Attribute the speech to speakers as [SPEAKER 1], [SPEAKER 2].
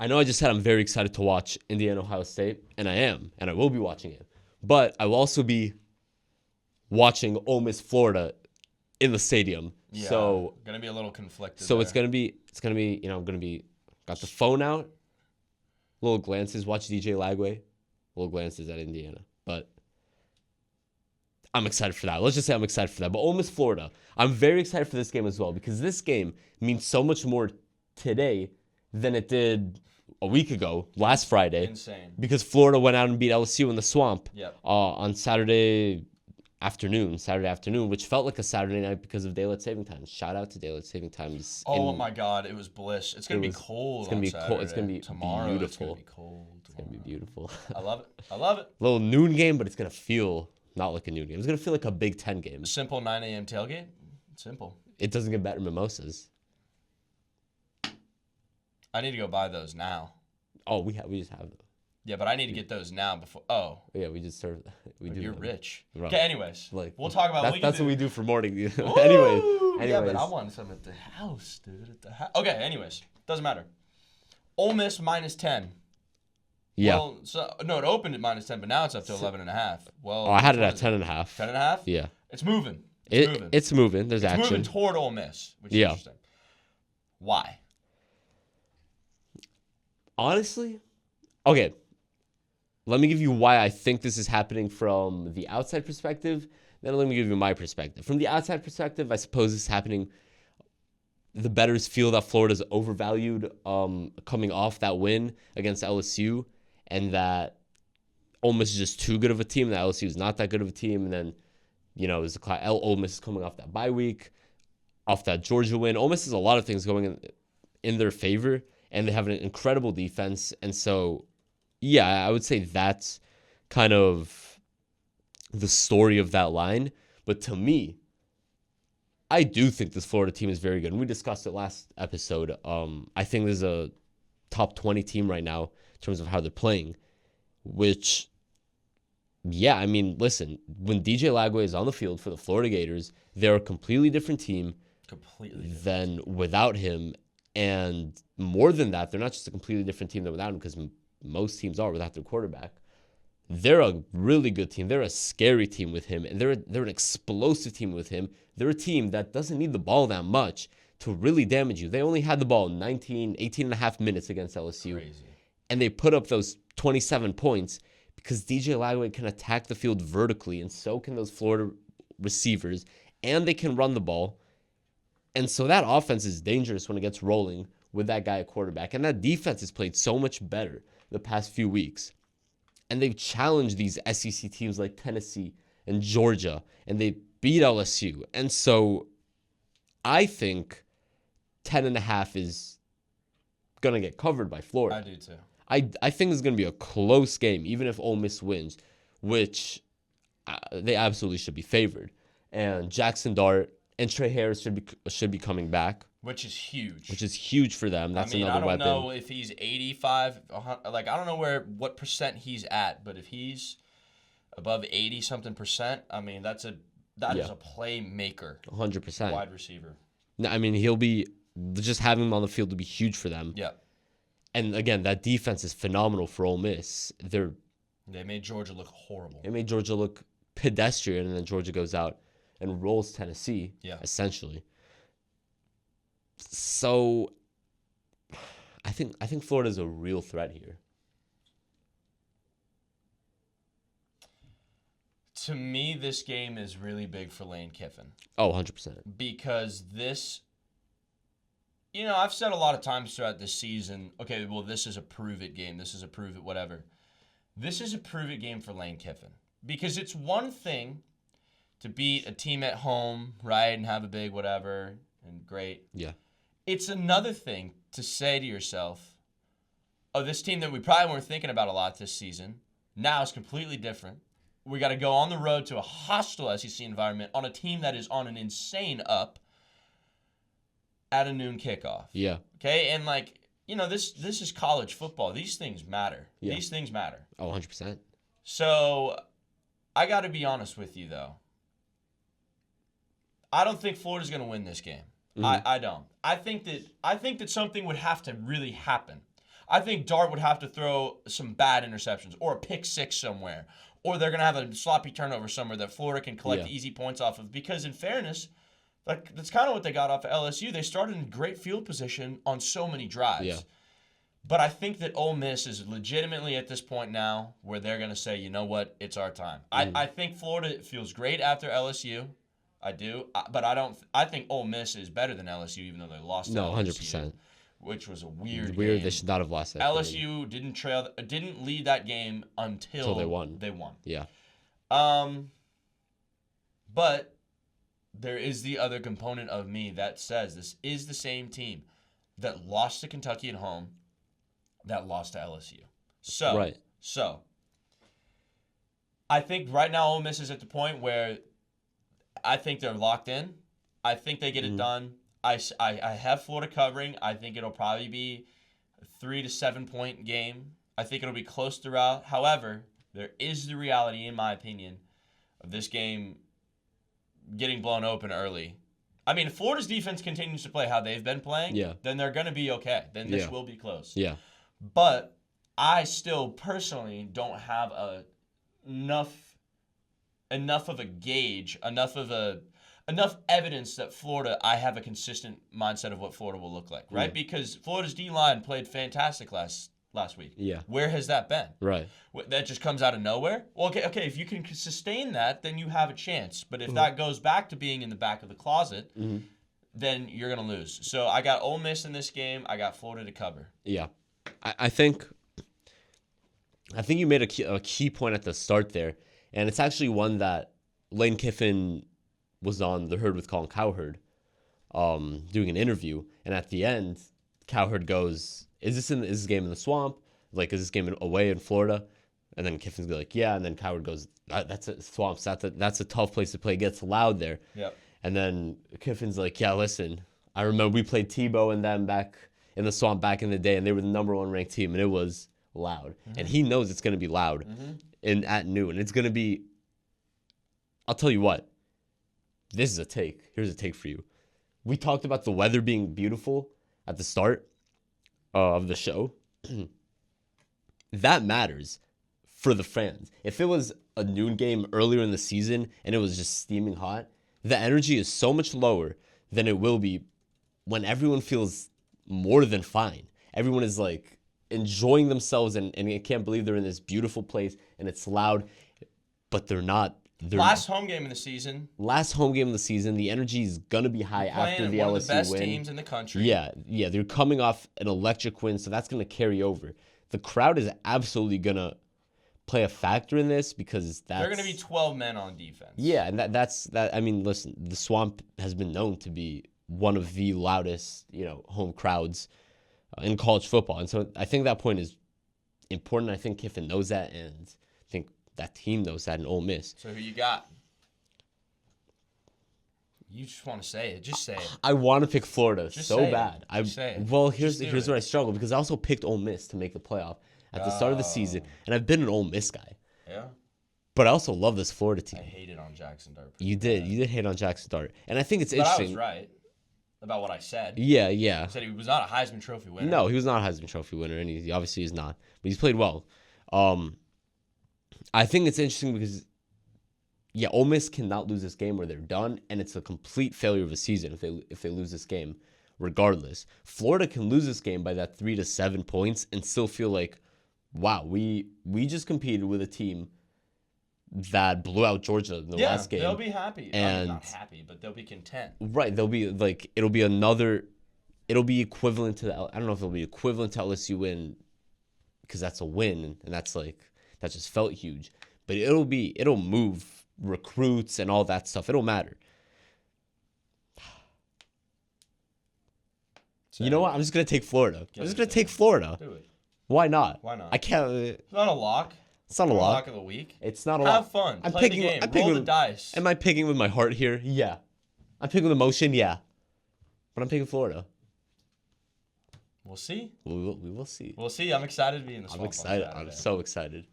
[SPEAKER 1] I know I just said I'm very excited to watch Indiana Ohio State, and I am, and I will be watching it. But I will also be watching Ole Miss Florida in the stadium.
[SPEAKER 2] Yeah,
[SPEAKER 1] so
[SPEAKER 2] gonna be a little conflicted.
[SPEAKER 1] So
[SPEAKER 2] there.
[SPEAKER 1] it's gonna be I'm gonna be got the phone out, little glances, watch DJ Lagway, little glances at Indiana. But I'm excited for that. Let's just say I'm excited for that. But Ole Miss Florida, I'm very excited for this game as well because this game means so much more today than it did a week ago, last Friday.
[SPEAKER 2] Insane.
[SPEAKER 1] Because Florida went out and beat LSU in the Swamp
[SPEAKER 2] on
[SPEAKER 1] Saturday afternoon, which felt like a Saturday night because of daylight saving time. Shout out to daylight saving times.
[SPEAKER 2] Oh my God, it was bliss. It's gonna be cold.
[SPEAKER 1] It's gonna be cold. It's gonna be
[SPEAKER 2] tomorrow.
[SPEAKER 1] Beautiful.
[SPEAKER 2] It's gonna be cold.
[SPEAKER 1] It's gonna be beautiful.
[SPEAKER 2] I love it. I love it.
[SPEAKER 1] Little noon game, but it's gonna feel not like a noon game. It's gonna feel like a Big Ten game.
[SPEAKER 2] Simple 9 a.m. tailgate. Simple.
[SPEAKER 1] It doesn't get better mimosas.
[SPEAKER 2] I need to go buy those now.
[SPEAKER 1] Oh, we just have them.
[SPEAKER 2] Yeah, but I need to get those now before. Oh.
[SPEAKER 1] Yeah, we just serve.
[SPEAKER 2] You're rich.
[SPEAKER 1] Right.
[SPEAKER 2] Okay, anyways. We'll talk about
[SPEAKER 1] that's what we do for morning. anyways.
[SPEAKER 2] Yeah, but I want some at the house, dude. Okay, anyways. Doesn't matter. Ole Miss -10.
[SPEAKER 1] Yeah.
[SPEAKER 2] Well, no, it opened at -10, but now it's up to 11.5. Well,
[SPEAKER 1] I had it at 10.5.
[SPEAKER 2] 10.5?
[SPEAKER 1] Yeah.
[SPEAKER 2] It's moving.
[SPEAKER 1] It's moving. There's action.
[SPEAKER 2] It's moving toward Ole Miss, which is interesting. Why?
[SPEAKER 1] Honestly, okay. Let me give you why I think this is happening from the outside perspective. Then let me give you my perspective. From the outside perspective, I suppose it's happening. The bettors feel that Florida's overvalued coming off that win against LSU, and that Ole Miss is just too good of a team, that LSU is not that good of a team. And then, Ole Miss is coming off that bye week, off that Georgia win. Ole Miss has a lot of things going in their favor, and they have an incredible defense. And so, yeah, I would say that's kind of the story of that line. But to me, I do think this Florida team is very good. And we discussed it last episode. I think there's a top 20 team right now in terms of how they're playing, which, yeah, I mean, listen, when DJ Lagway is on the field for the Florida Gators, they're a completely different team than without him. And more than that, they're not just a completely different team than without him, because most teams are without their quarterback. They're a really good team. They're a scary team with him, and they're an explosive team with him. They're a team that doesn't need the ball that much to really damage you. They only had the ball 18 and a half minutes against LSU.
[SPEAKER 2] Crazy.
[SPEAKER 1] And they put up those 27 points because DJ Lagway can attack the field vertically, and so can those Florida receivers, and they can run the ball. And so that offense is dangerous when it gets rolling with that guy at quarterback. And that defense has played so much better the past few weeks. And they've challenged these SEC teams like Tennessee and Georgia, and they beat LSU. And so I think 10.5 is going to get covered by Florida.
[SPEAKER 2] I do too.
[SPEAKER 1] I think it's going to be a close game, even if Ole Miss wins, which they absolutely should be favored. And Jackson Dart and Trey Harris should be coming back,
[SPEAKER 2] which is huge.
[SPEAKER 1] Which is huge for them. That's another weapon.
[SPEAKER 2] I don't know if he's 85. Like, I don't know what percent he's at, but if he's above 80-something%, I mean, that is a playmaker.
[SPEAKER 1] 100%.
[SPEAKER 2] Wide receiver.
[SPEAKER 1] No, I mean, he'll be just having him on the field will be huge for them.
[SPEAKER 2] Yeah.
[SPEAKER 1] And again, that defense is phenomenal for Ole Miss.
[SPEAKER 2] They made Georgia look horrible.
[SPEAKER 1] They made Georgia look pedestrian, and then Georgia goes out and rolls Tennessee, essentially. So I think Florida's a real threat here.
[SPEAKER 2] To me, this game is really big for Lane Kiffin.
[SPEAKER 1] Oh, 100%.
[SPEAKER 2] Because this, I've said a lot of times throughout this season, okay, well, this is a prove-it game. This is a prove-it whatever. This is a prove-it game for Lane Kiffin. Because it's one thing to beat a team at home, right, and have a big whatever, and great.
[SPEAKER 1] Yeah.
[SPEAKER 2] It's another thing to say to yourself, oh, this team that we probably weren't thinking about a lot this season now is completely different. We got to go on the road to a hostile SEC environment on a team that is on an insane up at a noon kickoff.
[SPEAKER 1] Yeah.
[SPEAKER 2] Okay? And, this is college football. These things matter.
[SPEAKER 1] Yeah.
[SPEAKER 2] These things matter.
[SPEAKER 1] Oh, 100%.
[SPEAKER 2] So, I got to be honest with you, though. I don't think Florida's going to win this game. Mm-hmm. I don't. I think that something would have to really happen. I think Dart would have to throw some bad interceptions or a pick six somewhere, or they're going to have a sloppy turnover somewhere that Florida can collect easy points off of. Because in fairness, that's kind of what they got off of LSU. They started in great field position on so many drives.
[SPEAKER 1] Yeah.
[SPEAKER 2] But I think that Ole Miss is legitimately at this point now where they're going to say, you know what, it's our time. I think Florida feels great after LSU. I do. But I think Ole Miss is better than LSU, even though they lost to LSU.
[SPEAKER 1] 100%.
[SPEAKER 2] Which was a weird
[SPEAKER 1] Weird.
[SPEAKER 2] game.
[SPEAKER 1] They should not have lost that.
[SPEAKER 2] LSU didn't lead that game until
[SPEAKER 1] they won. Yeah.
[SPEAKER 2] But there is the other component of me that says this is the same team that lost to Kentucky at home, that lost to LSU. So I think right now Ole Miss is at the point where I think they're locked in. I think they get it done. I have Florida covering. I think it'll probably be a 3 to 7 point game. I think it'll be close throughout. However, there is the reality, in my opinion, of this game getting blown open early. I mean, if Florida's defense continues to play how they've been playing, then they're going to be okay. Then this will be close.
[SPEAKER 1] Yeah.
[SPEAKER 2] But I still personally don't have enough of a gauge, enough evidence that Florida, I have a consistent mindset of what Florida will look like, right? Because Florida's D-line played fantastic last week.
[SPEAKER 1] Yeah.
[SPEAKER 2] Where has that been?
[SPEAKER 1] Right.
[SPEAKER 2] That just comes out of nowhere? Well, okay, if you can sustain that, then you have a chance. But if that goes back to being in the back of the closet, then you're going to lose. So I got Ole Miss in this game. I got Florida to cover.
[SPEAKER 1] Yeah. I think you made a key point at the start there, and it's actually one that Lane Kiffin was on The Herd with Colin Cowherd doing an interview, and at the end, Cowherd goes, is this game in the swamp? Like, is this game away in Florida? And then Kiffin's like, yeah, and then Cowherd goes, that's a swamp. So that's a tough place to play. It gets loud there.
[SPEAKER 2] Yep.
[SPEAKER 1] And then Kiffin's like, yeah, listen, I remember we played Tebow and them back in the swamp back in the day, and they were the number 1 ranked team, and it was loud. And he knows it's going to be loud at noon. It's going to be, I'll tell you what, this is a take. Here's a take for you. We talked about the weather being beautiful at the start of the show. That matters for the fans. If it was a noon game earlier in the season and it was just steaming hot, the energy is so much lower than it will be when everyone feels more than fine. Everyone is like enjoying themselves and I can't believe they're in this beautiful place and it's loud, but they're not.
[SPEAKER 2] Last home game of the season.
[SPEAKER 1] The energy is going to be high after the LSU win.
[SPEAKER 2] One of the best teams in the country.
[SPEAKER 1] Yeah. They're coming off an electric win, so that's going to carry over. The crowd is absolutely going to play a factor in this because
[SPEAKER 2] they're going to be 12 men on defense.
[SPEAKER 1] Yeah, and that's. I mean, listen, the Swamp has been known to be one of the loudest, home crowds in college football. And so I think that point is important. I think Kiffin knows that, and I think that team knows that in Ole Miss.
[SPEAKER 2] So who you got? You just want to say it. Just say it.
[SPEAKER 1] I want to pick Florida
[SPEAKER 2] just
[SPEAKER 1] so bad.
[SPEAKER 2] Say it.
[SPEAKER 1] Well, here's where I struggle because I also picked Ole Miss to make the playoff at the start of the season, and I've been an Ole Miss guy.
[SPEAKER 2] Yeah.
[SPEAKER 1] But I also love this Florida team.
[SPEAKER 2] I hated on Jackson Dart.
[SPEAKER 1] You did hate on Jackson Dart, and I think it's interesting.
[SPEAKER 2] I was right about what I said.
[SPEAKER 1] Yeah.
[SPEAKER 2] I said he was not a Heisman Trophy winner.
[SPEAKER 1] No, he was not a Heisman Trophy winner, and he obviously is not. But he's played well. I think it's interesting because, Ole Miss cannot lose this game or they're done, and it's a complete failure of a season if they lose this game, regardless. Florida can lose this game by that 3 to 7 points and still feel like, wow, we just competed with a team that blew out Georgia in the last game.
[SPEAKER 2] Yeah, they'll be happy.
[SPEAKER 1] And
[SPEAKER 2] not happy, but they'll be content.
[SPEAKER 1] Right, they'll be like it'll be equivalent to I don't know if it'll be equivalent to LSU win because that's a win and that's like that just felt huge. But it'll move recruits and all that stuff. It'll matter. You know what? I'm just gonna take Florida. Do it. Why not? I can't.
[SPEAKER 2] It's not a lock.
[SPEAKER 1] It's not a lock.
[SPEAKER 2] Lock of the week.
[SPEAKER 1] It's not a lock.
[SPEAKER 2] Have fun. Play the game. Roll the dice.
[SPEAKER 1] Am I picking with my heart here? Yeah. I'm picking with emotion. Yeah. But I'm picking Florida.
[SPEAKER 2] We'll see.
[SPEAKER 1] We will see.
[SPEAKER 2] We'll see. I'm excited to be in the swamp.
[SPEAKER 1] I'm excited. I'm so excited.